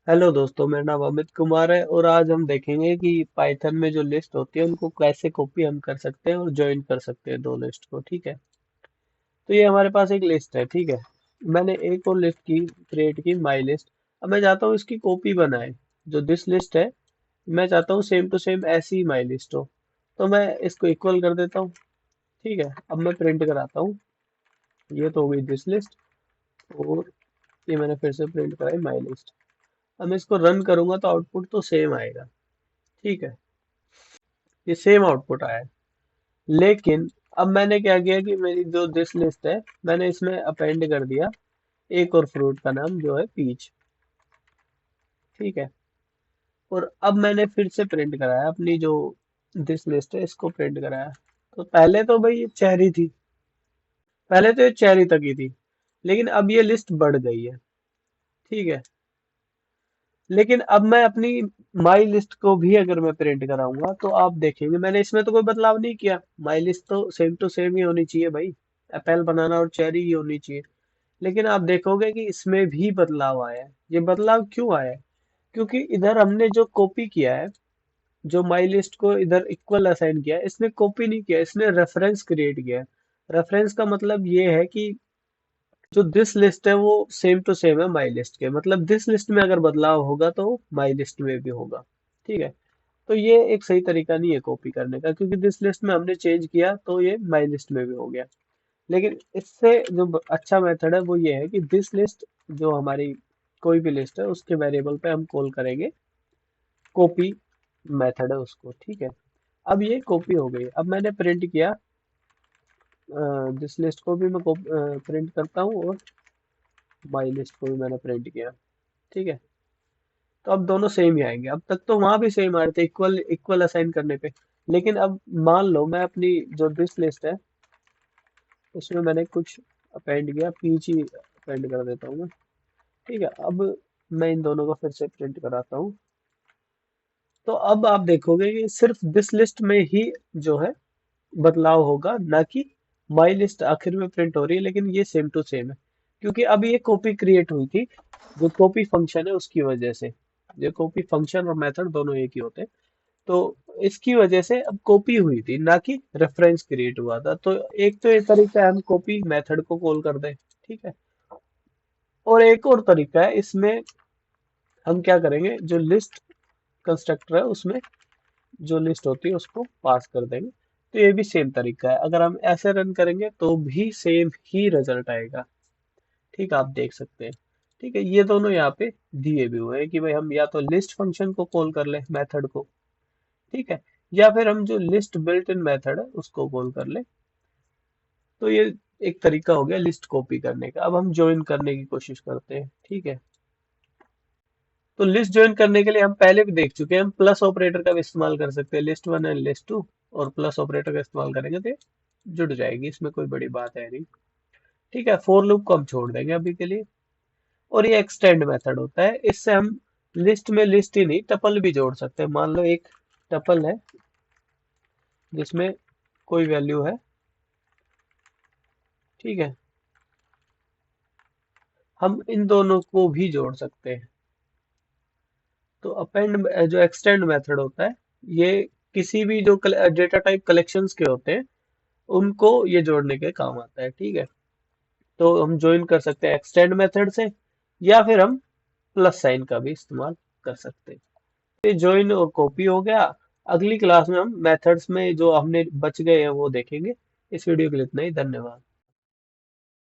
Hello दोस्तों, मेरा नाम अमित कुमार है और आज हम देखेंगे कि पाइथन में जो लिस्ट होती है उनको कैसे कॉपी हम कर सकते हैं और ज्वाइन कर सकते हैं दो लिस्ट को। ठीक है, तो ये हमारे पास एक लिस्ट है। ठीक है, मैंने एक और लिस्ट की क्रिएट की, माई लिस्ट। अब मैं चाहता हूँ इसकी कॉपी बनाए। जो दिस लिस्ट है, मैं चाहता हूँ सेम टू सेम ऐसी ही माई लिस्ट हो। तो मैं इसको इक्वल कर देता हूँ। ठीक है, अब मैं प्रिंट कराता हूँ। ये तो हो गई दिस लिस्ट, और ये मैंने फिर से प्रिंट कराई माई लिस्ट। अब मैं इसको रन करूंगा तो आउटपुट तो सेम आएगा। ठीक है, ये सेम आउटपुट आया है। लेकिन अब मैंने क्या किया कि मेरी जो दिस लिस्ट है, मैंने इसमें अपेंड कर दिया एक और फ्रूट का नाम जो है पीच। ठीक है, और अब मैंने फिर से प्रिंट कराया अपनी जो दिस लिस्ट है, इसको प्रिंट कराया। तो पहले तो भाई ये चेरी थी, पहले तो ये चेरी तक ही थी, लेकिन अब ये लिस्ट बढ़ गई है। ठीक है, लेकिन अब मैं अपनी माई लिस्ट को भी अगर मैं प्रिंट कराऊंगा तो आप देखेंगे मैंने इसमें तो कोई बदलाव नहीं किया। माई लिस्ट तो सेम टू सेम ही होनी चाहिए भाई, एप्पल बनाना और चेरी ही होनी चाहिए। लेकिन आप देखोगे कि इसमें भी बदलाव आया है। ये बदलाव क्यों आया है? क्योंकि इधर हमने जो कॉपी किया है, जो माई लिस्ट को इधर इक्वल असाइन किया है, इसने कॉपी नहीं किया, इसने रेफरेंस क्रिएट किया है। रेफरेंस का मतलब ये है कि जो दिस लिस्ट है वो सेम टू सेम है माई लिस्ट के। मतलब दिस लिस्ट में अगर बदलाव होगा तो माई लिस्ट में भी होगा। ठीक है, तो ये एक सही तरीका नहीं है कॉपी करने का, क्योंकि दिस लिस्ट में हमने चेंज किया तो ये माई लिस्ट में भी हो गया। लेकिन इससे जो अच्छा मेथड है वो ये है कि दिस लिस्ट, जो हमारी कोई भी लिस्ट है, उसके वेरिएबल पे हम कॉल करेंगे कॉपी मेथड है उसको। ठीक है, अब ये कॉपी हो गई। अब मैंने प्रिंट किया दिस लिस्ट को भी मैं प्रिंट करता हूँ, और माई लिस्ट को भी मैंने प्रिंट किया। ठीक है, तो अब दोनों सेम ही आएंगे। अब तक तो वहां भी सेम आ रहे थे इक्वल इक्वल असाइन करने पे। लेकिन अब मान लो मैं अपनी जो दिस लिस्ट है उसमें मैंने कुछ अपेंड किया, पीच ही अपेंड कर देता हूँ मैं। ठीक है, अब मैं इन दोनों को फिर से प्रिंट कराता हूँ। तो अब आप देखोगे कि सिर्फ दिस लिस्ट में ही जो है बदलाव होगा, ना कि माई लिस्ट आखिर में प्रिंट हो रही है, लेकिन ये सेम टू सेम है। क्योंकि अब ये कॉपी क्रिएट हुई थी, जो कॉपी फंक्शन है उसकी वजह से। जो कॉपी फंक्शन और मेथड दोनों एक ही होते हैं, तो इसकी वजह से अब कॉपी हुई थी, ना कि रेफरेंस क्रिएट हुआ था। तो एक तो ये तरीका है हम कॉपी मेथड को कॉल कर दें। ठीक है, और एक और तरीका है इसमें, हम क्या करेंगे, जो लिस्ट कंस्ट्रक्टर है उसमें जो लिस्ट होती है उसको पास कर देंगे। तो ये भी सेम तरीका है, अगर हम ऐसे रन करेंगे तो भी सेम ही रिजल्ट आएगा। ठीक है, आप देख सकते हैं। ठीक है, ये दोनों यहाँ पे दिए भी हुए हैं कि भाई हम या तो लिस्ट फंक्शन को कॉल कर ले मेथड को। ठीक है, या फिर हम जो लिस्ट बिल्ट इन मेथड है उसको कॉल कर ले। तो ये एक तरीका हो गया लिस्ट कॉपी करने का। अब हम ज्वाइन करने की कोशिश करते हैं। ठीक है, तो लिस्ट ज्वाइन करने के लिए हम पहले भी देख चुके हैं, हम प्लस ऑपरेटर का भी इस्तेमाल कर सकते हैं, list one and list two, और प्लस ऑपरेटर का इस्तेमाल करेंगे तो ये जुड़ जाएगी, इसमें कोई बड़ी बात है नहीं। ठीक है, फोर लूप को हम छोड़ देंगे अभी के लिए। और ये एक्सटेंड मेथड होता है, इससे हम लिस्ट में लिस्ट ही नहीं टपल भी जोड़ सकते हैं। मान लो एक टपल है जिसमें कोई वैल्यू है। ठीक है, हम इन दोनों को भी जोड़ सकते हैं। तो अपेंड जो एक्सटेंड मेथड होता है, ये किसी भी जो डेटा टाइप कलेक्शंस के होते हैं उनको ये जोड़ने के काम आता है। ठीक है, तो हम ज्वाइन कर सकते हैं एक्सटेंड मेथड से, या फिर हम प्लस साइन का भी इस्तेमाल कर सकते हैं। ये ज्वाइन और कॉपी हो गया। अगली क्लास में हम मेथड्स में जो हमने बच गए हैं वो देखेंगे। इस वीडियो के लिए इतना ही, धन्यवाद।